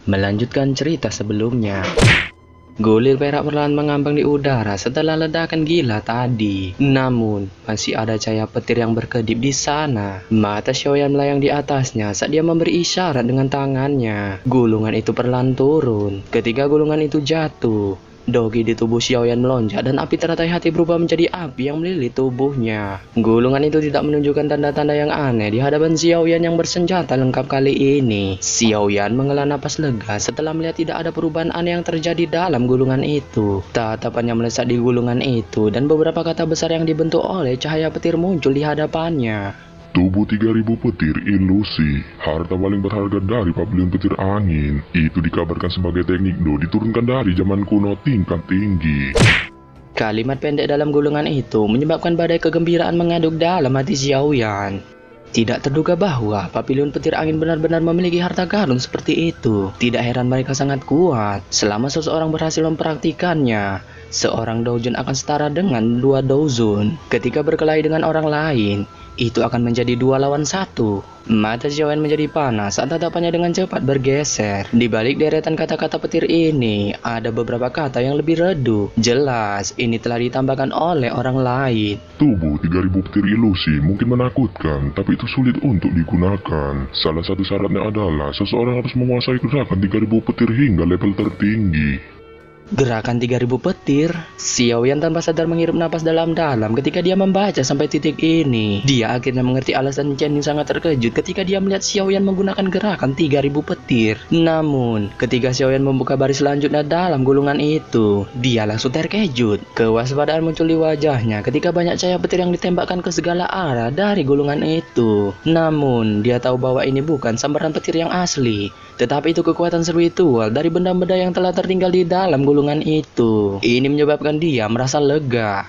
Melanjutkan cerita sebelumnya. Gulir perak perlahan mengambang di udara setelah ledakan gila tadi. Namun, masih ada cahaya petir yang berkedip di sana. Mata Xiaoyan melayang di atasnya saat dia memberi isyarat dengan tangannya. Gulungan itu perlahan turun. Ketika gulungan itu jatuh, dogi di tubuh Xiaoyan melonjak dan api teratai hati berubah menjadi api yang melilit tubuhnya. Gulungan itu tidak menunjukkan tanda-tanda yang aneh di hadapan Xiaoyan yang bersenjata lengkap kali ini. Xiaoyan menghela napas lega setelah melihat tidak ada perubahan aneh yang terjadi dalam gulungan itu. Tatapannya melesat di gulungan itu dan beberapa kata besar yang dibentuk oleh cahaya petir muncul di hadapannya. Tubuh 3000 petir ilusi, harta paling berharga dari pavilion petir angin. Itu dikabarkan sebagai teknik Do diturunkan dari zaman kuno tingkat tinggi. Kalimat pendek dalam gulungan itu menyebabkan badai kegembiraan mengaduk dalam hati Xiaoyan. Tidak terduga bahwa pavilion petir angin benar-benar memiliki harta karun seperti itu. Tidak heran mereka sangat kuat. Selama seseorang berhasil mempraktikannya, seorang doujun akan setara dengan 2 doujun. Ketika berkelahi dengan orang lain, itu akan menjadi 2 lawan 1. Mata Xiaoyan menjadi panas saat tatapannya dengan cepat bergeser. Di balik deretan kata-kata petir ini, ada beberapa kata yang lebih redup. Jelas, ini telah ditambahkan oleh orang lain. Tubuh 3000 petir ilusi mungkin menakutkan, tapi itu sulit untuk digunakan. Salah satu syaratnya adalah seseorang harus menguasai gerakan 3000 petir hingga level tertinggi. Gerakan 3000 petir. Xiaoyan tanpa sadar menghirup napas dalam-dalam ketika dia membaca sampai titik ini. Dia akhirnya mengerti alasan Chen yang sangat terkejut ketika dia melihat Xiaoyan menggunakan gerakan 3000 petir. Namun, ketika Xiaoyan membuka baris selanjutnya dalam gulungan itu, dia langsung terkejut. Kewaspadaan muncul di wajahnya ketika banyak cahaya petir yang ditembakkan ke segala arah dari gulungan itu. Namun, dia tahu bahwa ini bukan sambaran petir yang asli, tetapi itu kekuatan spiritual dari benda-benda yang telah tertinggal di dalam gulungan itu. Ini menyebabkan dia merasa lega.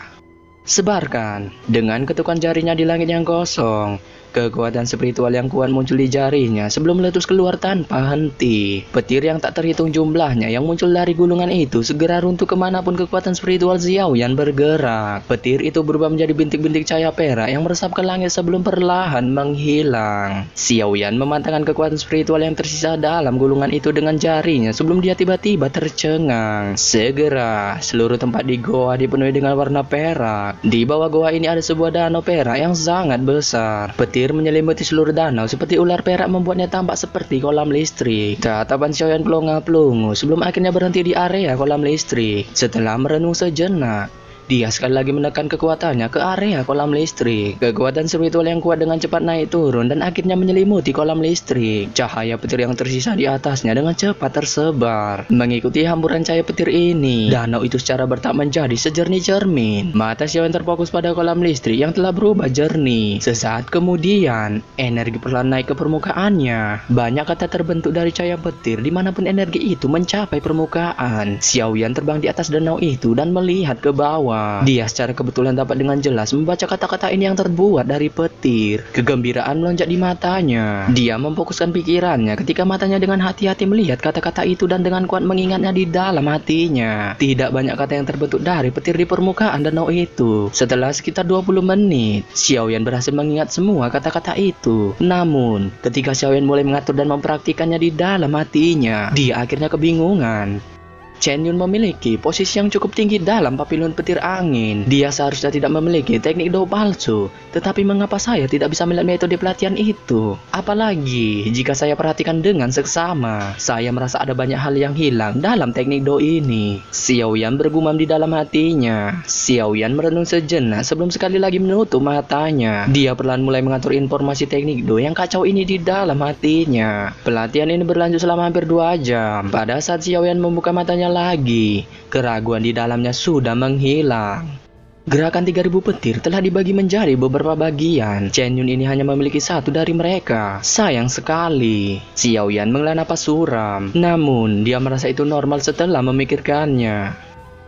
Sebarkan. Dengan ketukan jarinya di langit yang kosong, kekuatan spiritual yang kuat muncul di jarinya sebelum meletus keluar tanpa henti. Petir yang tak terhitung jumlahnya yang muncul dari gulungan itu segera runtuh kemanapun kekuatan spiritual Xiaoyan bergerak. Petir itu berubah menjadi bintik-bintik cahaya perak yang meresap ke langit sebelum perlahan menghilang. Xiaoyan memantangkan kekuatan spiritual yang tersisa dalam gulungan itu dengan jarinya sebelum dia tiba-tiba tercengang. Segera, seluruh tempat di goa dipenuhi dengan warna perak. Di bawah goa ini ada sebuah danau perak yang sangat besar. Petir menyelimuti seluruh danau seperti ular perak membuatnya tampak seperti kolam listrik. Tatapan Xiaoyan pelongo-pelongo sebelum akhirnya berhenti di area kolam listrik. Setelah merenung sejenak, dia sekali lagi menekan kekuatannya ke area kolam listrik. Kekuatan spiritual yang kuat dengan cepat naik turun dan akhirnya menyelimuti kolam listrik. Cahaya petir yang tersisa di atasnya dengan cepat tersebar. Mengikuti hamburan cahaya petir ini, danau itu secara bertahap menjadi sejernih cermin. Mata Xiaoyan terfokus pada kolam listrik yang telah berubah jernih. Sesaat kemudian, energi perlahan naik ke permukaannya. Banyak kata terbentuk dari cahaya petir dimanapun energi itu mencapai permukaan. Xiaoyan terbang di atas danau itu dan melihat ke bawah. Dia secara kebetulan dapat dengan jelas membaca kata-kata ini yang terbuat dari petir. Kegembiraan melonjak di matanya. Dia memfokuskan pikirannya ketika matanya dengan hati-hati melihat kata-kata itu dan dengan kuat mengingatnya di dalam hatinya. Tidak banyak kata yang terbentuk dari petir di permukaan danau itu. Setelah sekitar 20 menit, Xiaoyan berhasil mengingat semua kata-kata itu. Namun, ketika Xiaoyan mulai mengatur dan mempraktikannya di dalam hatinya, dia akhirnya kebingungan. Chen Yun memiliki posisi yang cukup tinggi dalam pavilion petir angin. Dia seharusnya tidak memiliki teknik do palsu, tetapi mengapa saya tidak bisa melihat metode pelatihan itu? Apalagi jika saya perhatikan dengan seksama, saya merasa ada banyak hal yang hilang dalam teknik do ini. Xiaoyan bergumam di dalam hatinya. Xiaoyan merenung sejenak sebelum sekali lagi menutup matanya. Dia perlahan mulai mengatur informasi teknik do yang kacau ini di dalam hatinya. Pelatihan ini berlanjut selama hampir 2 jam. Pada saat Xiaoyan membuka matanya lagi, keraguan di dalamnya sudah menghilang. Gerakan 3000 petir telah dibagi menjadi beberapa bagian. Chen Yun ini hanya memiliki satu dari mereka. Sayang sekali. Xiaoyan menghela napas suram. Namun, dia merasa itu normal setelah memikirkannya.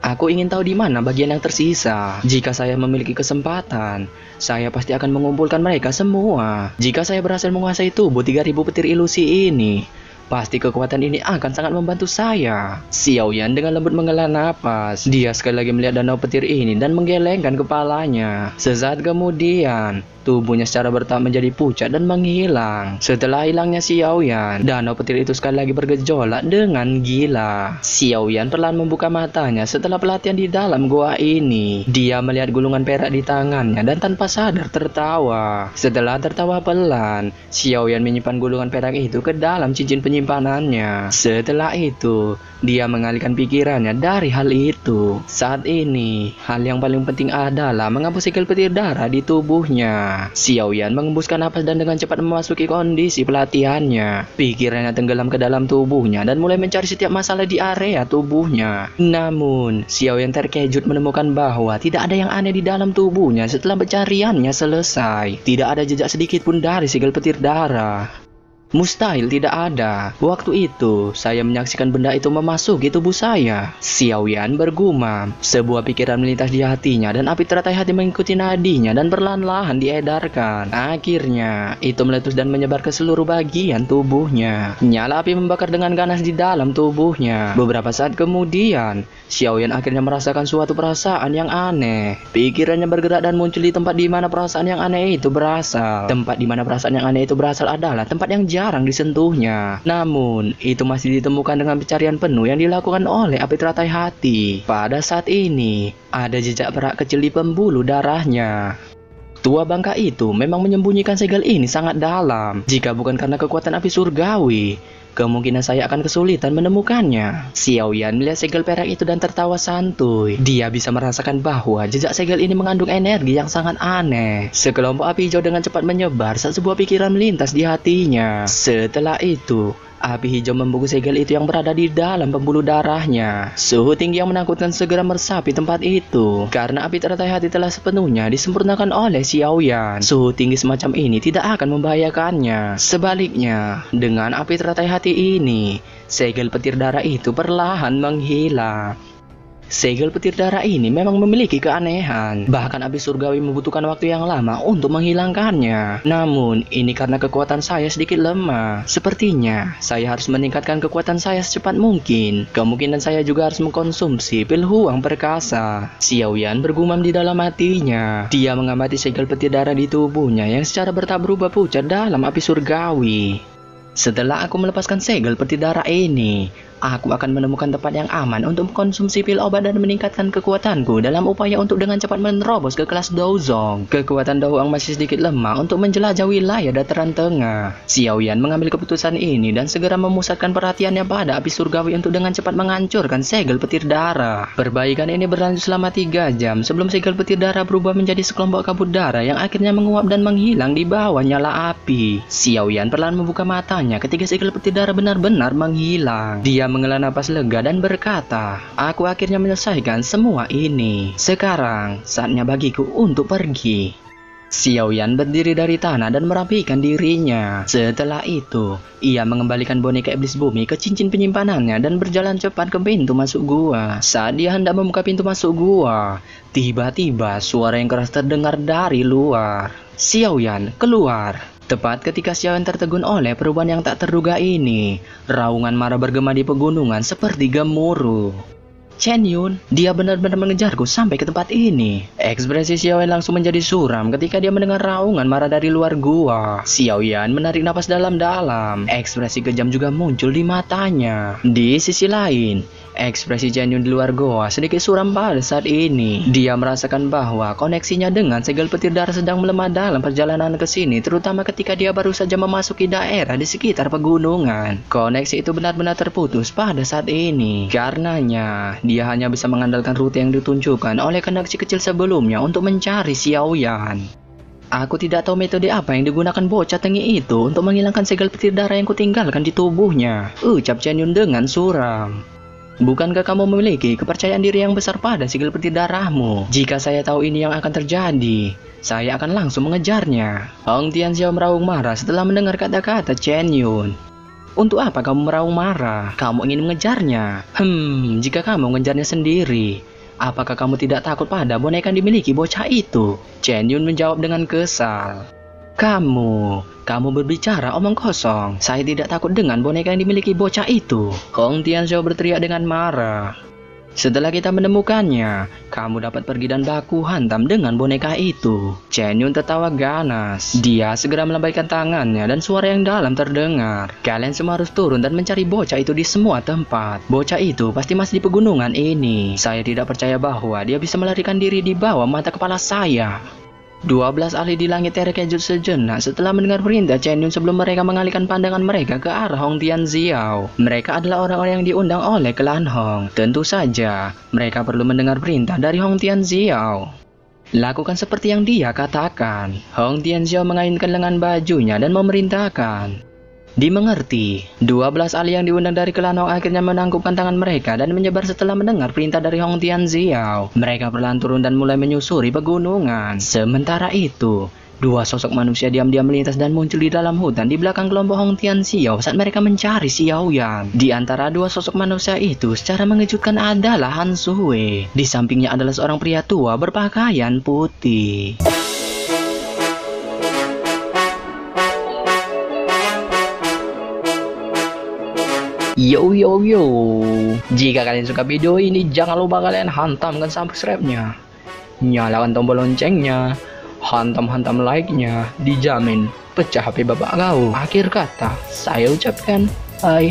Aku ingin tahu di mana bagian yang tersisa. Jika saya memiliki kesempatan, saya pasti akan mengumpulkan mereka semua. Jika saya berhasil menguasai tubuh 3000 petir ilusi ini, Pasti kekuatan ini akan sangat membantu saya. Xiao Yan dengan lembut menghela napas. Dia sekali lagi melihat danau petir ini dan menggelengkan kepalanya. Sesaat kemudian, tubuhnya secara bertahap menjadi pucat dan menghilang. Setelah hilangnya Xiao Yan, danau petir itu sekali lagi bergejolak dengan gila. Xiao Yan perlahan membuka matanya setelah pelatihan di dalam goa ini. Dia melihat gulungan perak di tangannya dan tanpa sadar tertawa. Setelah tertawa pelan, Xiao Yan menyimpan gulungan perak itu ke dalam cincin penyimpanannya. Setelah itu, dia mengalihkan pikirannya dari hal itu. Saat ini, hal yang paling penting adalah menghapus segel petir darah di tubuhnya. Xiao Yan mengembuskan napas dan dengan cepat memasuki kondisi pelatihannya. Pikirannya tenggelam ke dalam tubuhnya dan mulai mencari setiap masalah di area tubuhnya. Namun, Xiao Yan terkejut menemukan bahwa tidak ada yang aneh di dalam tubuhnya setelah pencariannya selesai. Tidak ada jejak sedikit pun dari segel petir darah. Mustahil tidak ada. Waktu itu, saya menyaksikan benda itu memasuki tubuh saya. Xiao Yan bergumam. Sebuah pikiran melintas di hatinya dan api teratai hati mengikuti nadinya dan perlahan-lahan diedarkan. Akhirnya, itu meletus dan menyebar ke seluruh bagian tubuhnya. Nyala api membakar dengan ganas di dalam tubuhnya. Beberapa saat kemudian, Xiao Yan akhirnya merasakan suatu perasaan yang aneh. Pikirannya bergerak dan muncul di tempat di mana perasaan yang aneh itu berasal. Tempat di mana perasaan yang aneh itu berasal adalah tempat yang jarang disentuhnya. Namun, itu masih ditemukan dengan pencarian penuh yang dilakukan oleh api teratai hati. Pada saat ini, ada jejak perak kecil di pembuluh darahnya. Tua bangka itu memang menyembunyikan segel ini sangat dalam. Jika bukan karena kekuatan api surgawi, kemungkinan saya akan kesulitan menemukannya. Xiao Yan melihat segel perak itu dan tertawa santuy. Dia bisa merasakan bahwa jejak segel ini mengandung energi yang sangat aneh. Sekelompok api hijau dengan cepat menyebar saat sebuah pikiran melintas di hatinya. Setelah itu, api hijau membungkus segel itu yang berada di dalam pembuluh darahnya. Suhu tinggi yang menakutkan segera meresapi tempat itu. Karena api teratai hati telah sepenuhnya disempurnakan oleh Xiao Yan, suhu tinggi semacam ini tidak akan membahayakannya. Sebaliknya, dengan api teratai hati ini, segel petir darah itu perlahan menghilang. Segel petir darah ini memang memiliki keanehan. Bahkan api surgawi membutuhkan waktu yang lama untuk menghilangkannya. Namun, ini karena kekuatan saya sedikit lemah. Sepertinya, saya harus meningkatkan kekuatan saya secepat mungkin. Kemungkinan saya juga harus mengkonsumsi pil huang perkasa. Xiao Yan bergumam di dalam hatinya. Dia mengamati segel petir darah di tubuhnya yang secara bertahap berubah pucat dalam api surgawi. Setelah aku melepaskan segel petir darah ini, aku akan menemukan tempat yang aman untuk mengkonsumsi pil obat dan meningkatkan kekuatanku dalam upaya untuk dengan cepat menerobos ke kelas Douzong. Kekuatan Da Huang masih sedikit lemah untuk menjelajah wilayah dataran tengah. Xiao Yan mengambil keputusan ini dan segera memusatkan perhatiannya pada api surgawi untuk dengan cepat menghancurkan segel petir darah. Perbaikan ini berlanjut selama 3 jam sebelum segel petir darah berubah menjadi sekelompok kabut darah yang akhirnya menguap dan menghilang di bawah nyala api. Xiao Yan perlahan membuka matanya ketika segel petir darah benar-benar menghilang. Dia menghela napas lega dan berkata, "Aku akhirnya menyelesaikan semua ini. Sekarang, saatnya bagiku untuk pergi." Xiao Yan berdiri dari tanah dan merapikan dirinya. Setelah itu, ia mengembalikan boneka iblis bumi ke cincin penyimpanannya dan berjalan cepat ke pintu masuk gua. Saat dia hendak membuka pintu masuk gua, tiba-tiba suara yang keras terdengar dari luar. "Xiao Yan, keluar!" Tepat ketika Xiao Yan tertegun oleh perubahan yang tak terduga ini, raungan marah bergema di pegunungan seperti gemuruh. "Chen Yun, dia benar-benar mengejarku sampai ke tempat ini." Ekspresi Xiao Yan langsung menjadi suram ketika dia mendengar raungan marah dari luar gua. Xiao Yan menarik napas dalam-dalam. Ekspresi kejam juga muncul di matanya. Di sisi lain, ekspresi Chen Yun di luar goa sedikit suram pada saat ini. Dia merasakan bahwa koneksinya dengan segel petir darah sedang melemah dalam perjalanan ke sini, terutama ketika dia baru saja memasuki daerah di sekitar pegunungan. Koneksi itu benar-benar terputus pada saat ini. Karenanya, dia hanya bisa mengandalkan rute yang ditunjukkan oleh koneksi kecil sebelumnya untuk mencari Xiao Yan. Aku tidak tahu metode apa yang digunakan bocah tengik itu untuk menghilangkan segel petir darah yang kutinggalkan di tubuhnya, ucap Chen Yun dengan suram. "Bukankah kamu memiliki kepercayaan diri yang besar pada segel petir darahmu? Jika saya tahu ini yang akan terjadi, saya akan langsung mengejarnya." Hong Tianxiao meraung marah setelah mendengar kata-kata Chen Yun. "Untuk apa kamu meraung marah? Kamu ingin mengejarnya? Jika kamu mengejarnya sendiri, apakah kamu tidak takut pada boneka yang dimiliki bocah itu?" Chen Yun menjawab dengan kesal. Kamu berbicara omong kosong. Saya tidak takut dengan boneka yang dimiliki bocah itu. Hong Tianxiao berteriak dengan marah. Setelah kita menemukannya, kamu dapat pergi dan baku hantam dengan boneka itu. Chen Yun tertawa ganas. Dia segera melambaikan tangannya dan suara yang dalam terdengar. Kalian semua harus turun dan mencari bocah itu di semua tempat. Bocah itu pasti masih di pegunungan ini. Saya tidak percaya bahwa dia bisa melarikan diri di bawah mata kepala saya. 12 ahli di langit terkejut sejenak setelah mendengar perintah Chen Yun sebelum mereka mengalihkan pandangan mereka ke arah Hong Tianxiao. Mereka adalah orang-orang yang diundang oleh klan Hong. Tentu saja, mereka perlu mendengar perintah dari Hong Tianxiao. Lakukan seperti yang dia katakan. Hong Tianxiao mengayunkan lengan bajunya dan memerintahkan. Dimengerti. 12 ahli yang diundang dari klan Hong akhirnya menangkupkan tangan mereka dan menyebar setelah mendengar perintah dari Hong Tianxiao. Mereka perlahan turun dan mulai menyusuri pegunungan. Sementara itu, dua sosok manusia diam-diam melintas dan muncul di dalam hutan di belakang kelompok Hong Tianxiao saat mereka mencari Xiaoyan. Di antara dua sosok manusia itu secara mengejutkan adalah Han Sui. Di sampingnya adalah seorang pria tua berpakaian putih. Yo yo yo, jika kalian suka video ini jangan lupa kalian hantamkan subscribe-nya, nyalakan tombol loncengnya, hantam like-nya, dijamin pecah HP bapak kau. Akhir kata saya ucapkan bye.